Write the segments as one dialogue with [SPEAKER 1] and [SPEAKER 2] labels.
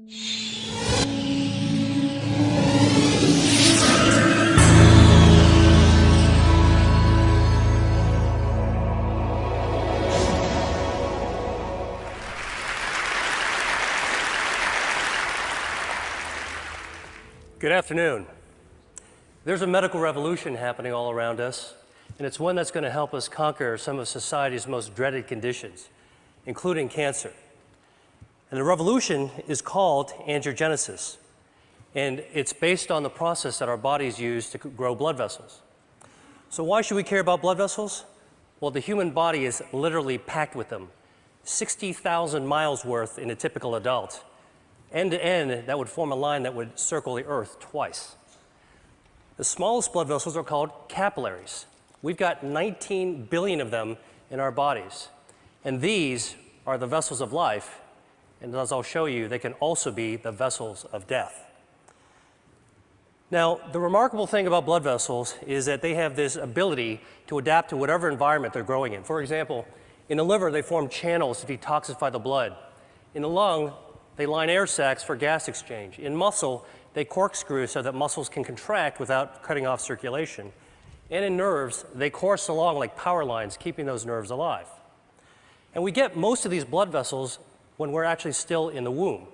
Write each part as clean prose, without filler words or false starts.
[SPEAKER 1] Good afternoon. There's a medical revolution happening all around us, and it's one that's going to help us conquer some of society's most dreaded conditions, including cancer. And the revolution is called angiogenesis, and it's based on the process that our bodies use to grow blood vessels. So why should we care about blood vessels? Well, the human body is literally packed with them, 60,000 miles worth in a typical adult. End to end, that would form a line that would circle the Earth twice. The smallest blood vessels are called capillaries. We've got 19 billion of them in our bodies. And these are the vessels of life. And as I'll show you, they can also be the vessels of death. Now, the remarkable thing about blood vessels is that they have this ability to adapt to whatever environment they're growing in. For example, in the liver, they form channels to detoxify the blood. In the lung, they line air sacs for gas exchange. In muscle, they corkscrew so that muscles can contract without cutting off circulation. And in nerves, they course along like power lines, keeping those nerves alive. And we get most of these blood vessels when we're actually still in the womb.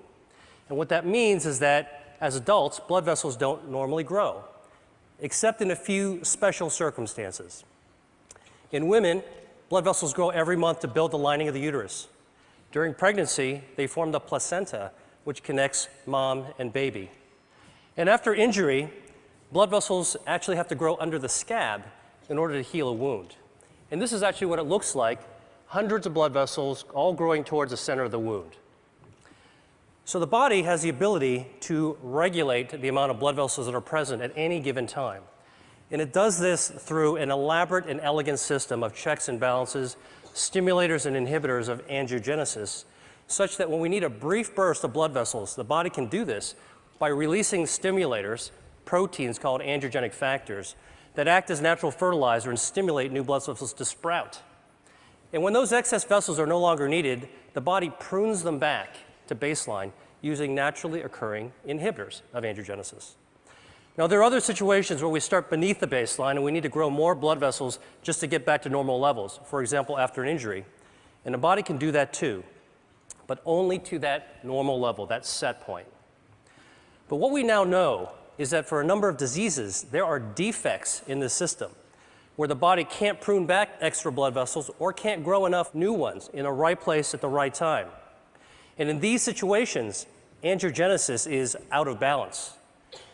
[SPEAKER 1] And what that means is that as adults, blood vessels don't normally grow, except in a few special circumstances. In women, blood vessels grow every month to build the lining of the uterus. During pregnancy, they form the placenta, which connects mom and baby. And after injury, blood vessels actually have to grow under the scab in order to heal a wound. And this is actually what it looks like, hundreds of blood vessels all growing towards the center of the wound. So the body has the ability to regulate the amount of blood vessels that are present at any given time. And it does this through an elaborate and elegant system of checks and balances, stimulators and inhibitors of angiogenesis, such that when we need a brief burst of blood vessels, the body can do this by releasing stimulators, proteins called angiogenic factors, that act as natural fertilizer and stimulate new blood vessels to sprout. And when those excess vessels are no longer needed, the body prunes them back to baseline using naturally occurring inhibitors of angiogenesis. Now, there are other situations where we start beneath the baseline and we need to grow more blood vessels just to get back to normal levels, for example, after an injury. And the body can do that too, but only to that normal level, that set point. But what we now know is that for a number of diseases, there are defects in the system where the body can't prune back extra blood vessels or can't grow enough new ones in the right place at the right time. And in these situations, angiogenesis is out of balance.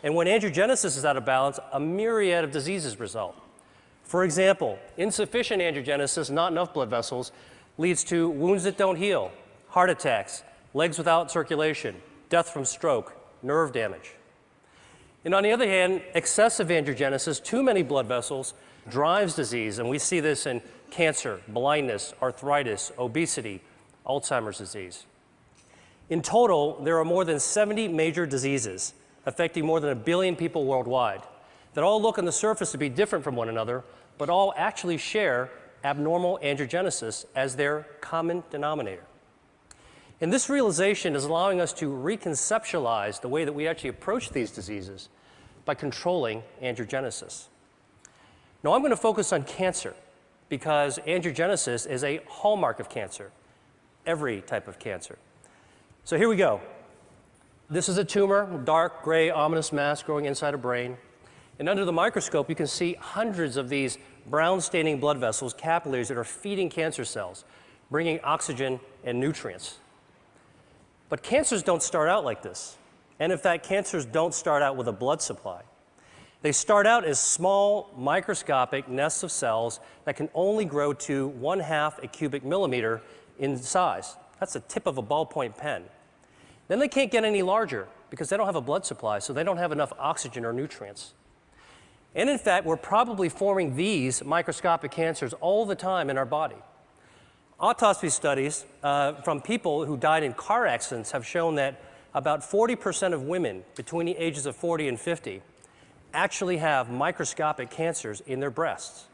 [SPEAKER 1] And when angiogenesis is out of balance, a myriad of diseases result. For example, insufficient angiogenesis, not enough blood vessels, leads to wounds that don't heal, heart attacks, legs without circulation, death from stroke, nerve damage. And on the other hand, excessive angiogenesis, too many blood vessels, drives disease. And we see this in cancer, blindness, arthritis, obesity, Alzheimer's disease. In total, there are more than 70 major diseases affecting more than 1 billion people worldwide that all look on the surface to be different from one another, but all actually share abnormal angiogenesis as their common denominator. And this realization is allowing us to reconceptualize the way that we actually approach these diseases by controlling angiogenesis. Now, I'm going to focus on cancer because angiogenesis is a hallmark of cancer, every type of cancer. So here we go. This is a tumor, dark, gray, ominous mass growing inside a brain. And under the microscope, you can see hundreds of these brown-staining blood vessels, capillaries, that are feeding cancer cells, bringing oxygen and nutrients. But cancers don't start out like this. And in fact, cancers don't start out with a blood supply. They start out as small, microscopic nests of cells that can only grow to 1/2 a cubic millimeter in size. That's the tip of a ballpoint pen. Then they can't get any larger because they don't have a blood supply, so they don't have enough oxygen or nutrients. And in fact, we're probably forming these microscopic cancers all the time in our body. Autopsy studies from people who died in car accidents have shown that about 40% of women between the ages of 40 and 50 actually have microscopic cancers in their breasts.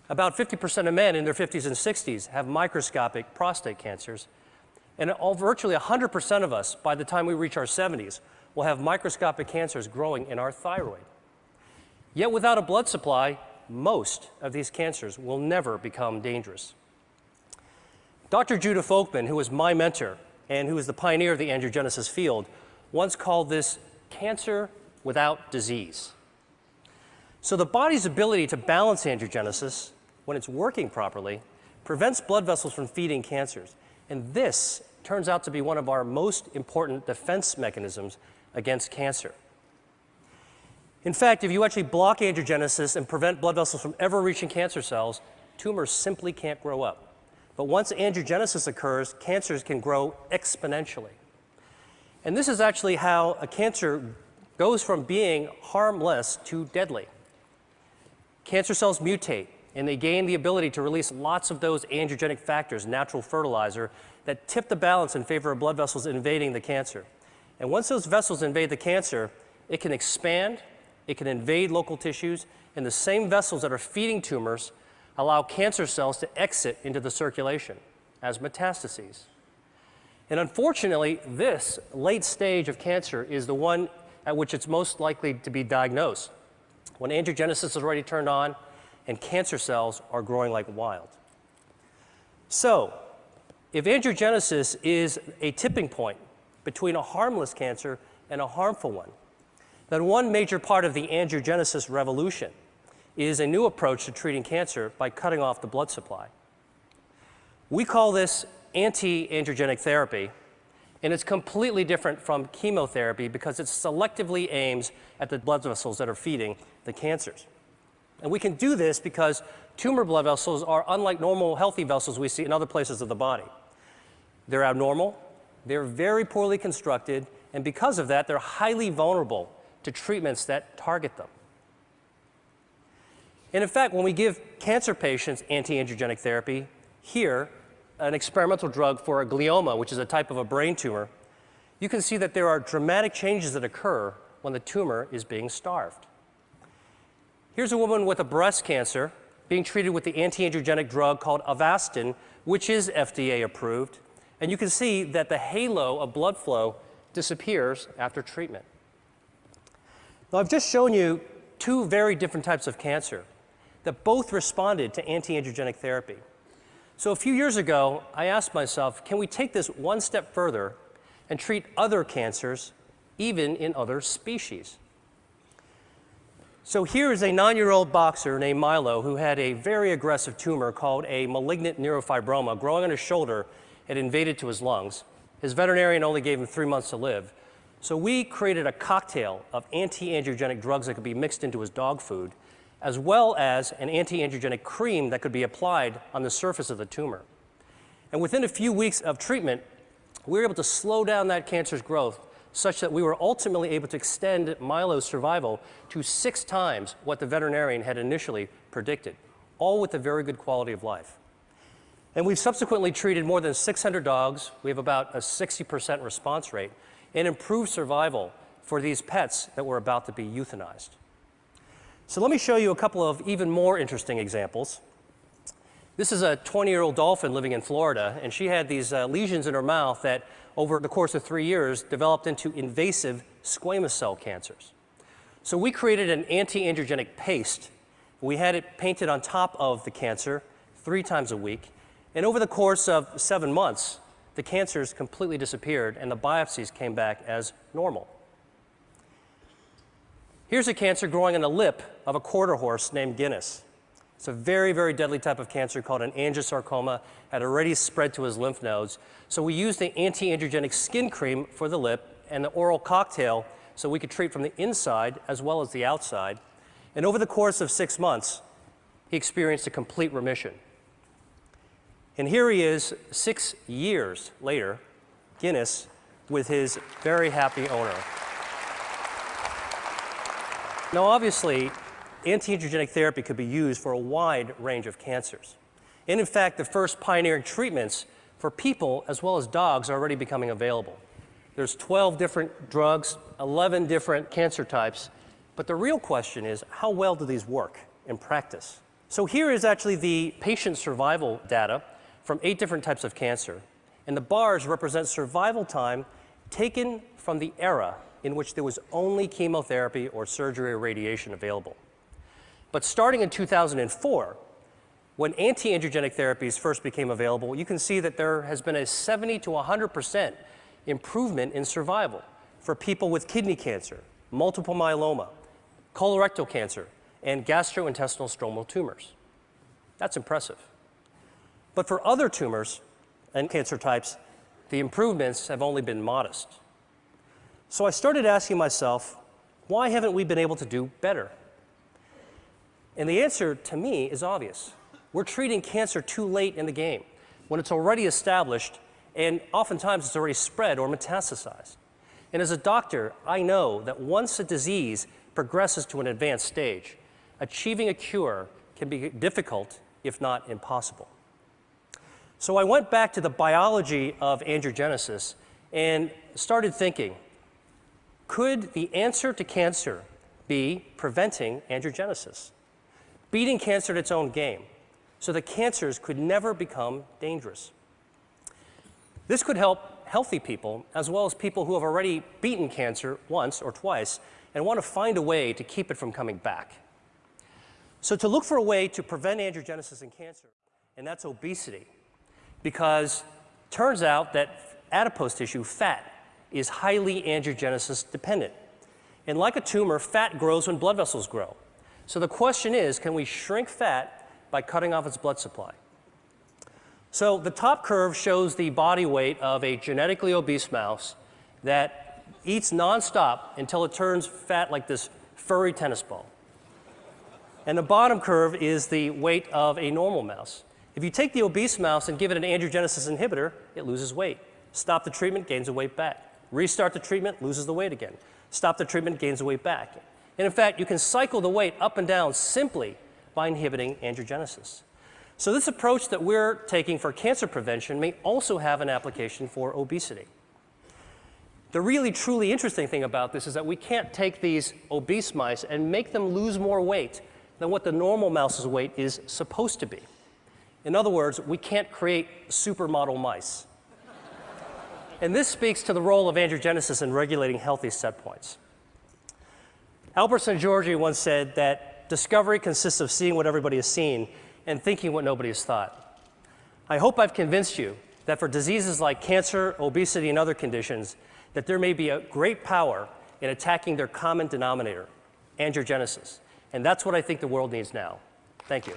[SPEAKER 1] About 50% of men in their 50s and 60s have microscopic prostate cancers. And virtually 100% of us, by the time we reach our 70s, will have microscopic cancers growing in our thyroid. Yet without a blood supply, most of these cancers will never become dangerous. Dr. Judah Folkman, who was my mentor and who was the pioneer of the angiogenesis field, once called this cancer without disease. So the body's ability to balance angiogenesis, when it's working properly, prevents blood vessels from feeding cancers. And this turns out to be one of our most important defense mechanisms against cancer. In fact, if you actually block angiogenesis and prevent blood vessels from ever reaching cancer cells, tumors simply can't grow up. But once angiogenesis occurs, cancers can grow exponentially. And this is actually how a cancer goes from being harmless to deadly. Cancer cells mutate, and they gain the ability to release lots of those angiogenic factors, natural fertilizer, that tip the balance in favor of blood vessels invading the cancer. And once those vessels invade the cancer, it can expand, it can invade local tissues, and the same vessels that are feeding tumors allow cancer cells to exit into the circulation as metastases. And unfortunately, this late stage of cancer is the one at which it's most likely to be diagnosed, when angiogenesis is already turned on and cancer cells are growing like wild. So, if angiogenesis is a tipping point between a harmless cancer and a harmful one, then one major part of the angiogenesis revolution is a new approach to treating cancer by cutting off the blood supply. We call this anti-angiogenic therapy, and it's completely different from chemotherapy because it selectively aims at the blood vessels that are feeding the cancers. And we can do this because tumor blood vessels are unlike normal healthy vessels we see in other places of the body. They're abnormal, they're very poorly constructed, and because of that, they're highly vulnerable to treatments that target them. And in fact, when we give cancer patients anti-angiogenic therapy, here, an experimental drug for a glioma, which is a type of a brain tumor, you can see that there are dramatic changes that occur when the tumor is being starved. Here's a woman with a breast cancer being treated with the anti-angiogenic drug called Avastin, which is FDA approved, and you can see that the halo of blood flow disappears after treatment. Now, I've just shown you two very different types of cancer that both responded to anti-angiogenic therapy. So a few years ago, I asked myself, can we take this one step further and treat other cancers, even in other species? So here is a 9-year-old boxer named Milo who had a very aggressive tumor called a malignant neurofibroma growing on his shoulder. It invaded to his lungs. His veterinarian only gave him 3 months to live. So we created a cocktail of anti-angiogenic drugs that could be mixed into his dog food, as well as an anti-angiogenic cream that could be applied on the surface of the tumor. And within a few weeks of treatment, we were able to slow down that cancer's growth such that we were ultimately able to extend Milo's survival to 6 times what the veterinarian had initially predicted, all with a very good quality of life. And we've subsequently treated more than 600 dogs. We have about a 60% response rate and improved survival for these pets that were about to be euthanized. So let me show you a couple of even more interesting examples. This is a 20-year-old dolphin living in Florida, and she had these lesions in her mouth that, over the course of 3 years, developed into invasive squamous cell cancers. So we created an anti-angiogenic paste. We had it painted on top of the cancer 3 times a week, and over the course of 7 months, the cancers completely disappeared, and the biopsies came back as normal. Here's a cancer growing on the lip of a quarter horse named Guinness. It's a very, very deadly type of cancer called an angiosarcoma, had already spread to his lymph nodes. So we used the anti-angiogenic skin cream for the lip and the oral cocktail so we could treat from the inside as well as the outside. And over the course of 6 months, he experienced a complete remission. And here he is 6 years later, Guinness, with his very happy owner. Now, obviously, anti-angiogenic therapy could be used for a wide range of cancers. And in fact, the first pioneering treatments for people as well as dogs are already becoming available. There's 12 different drugs, 11 different cancer types, but the real question is, how well do these work in practice? So here is actually the patient survival data from 8 different types of cancer. and the bars represent survival time taken from the era in which there was only chemotherapy or surgery or radiation available. But starting in 2004, when anti-angiogenic therapies first became available, you can see that there has been a 70 to 100% improvement in survival for people with kidney cancer, multiple myeloma, colorectal cancer, and gastrointestinal stromal tumors. That's impressive. But for other tumors and cancer types, the improvements have only been modest. So I started asking myself, why haven't we been able to do better? And the answer to me is obvious. We're treating cancer too late in the game, when it's already established and oftentimes it's already spread or metastasized. And as a doctor, I know that once a disease progresses to an advanced stage, achieving a cure can be difficult, if not impossible. So I went back to the biology of angiogenesis and started thinking, could the answer to cancer be preventing angiogenesis? Beating cancer at its own game, so that cancers could never become dangerous. This could help healthy people, as well as people who have already beaten cancer once or twice and want to find a way to keep it from coming back. So to look for a way to prevent angiogenesis in cancer, and that's obesity, because it turns out that adipose tissue, fat, is highly angiogenesis dependent. And like a tumor, fat grows when blood vessels grow. So the question is, can we shrink fat by cutting off its blood supply? So the top curve shows the body weight of a genetically obese mouse that eats nonstop until it turns fat like this furry tennis ball. And the bottom curve is the weight of a normal mouse. If you take the obese mouse and give it an angiogenesis inhibitor, it loses weight. Stop the treatment, gains the weight back. Restart the treatment, loses the weight again. Stop the treatment, gains the weight back. And in fact, you can cycle the weight up and down simply by inhibiting angiogenesis. So this approach that we're taking for cancer prevention may also have an application for obesity. The really, truly interesting thing about this is that we can't take these obese mice and make them lose more weight than what the normal mouse's weight is supposed to be. In other words, we can't create supermodel mice. And this speaks to the role of angiogenesis in regulating healthy set points. Albert Szent-Györgyi once said that discovery consists of seeing what everybody has seen and thinking what nobody has thought. I hope I've convinced you that for diseases like cancer, obesity, and other conditions, that there may be a great power in attacking their common denominator, angiogenesis. And that's what I think the world needs now. Thank you.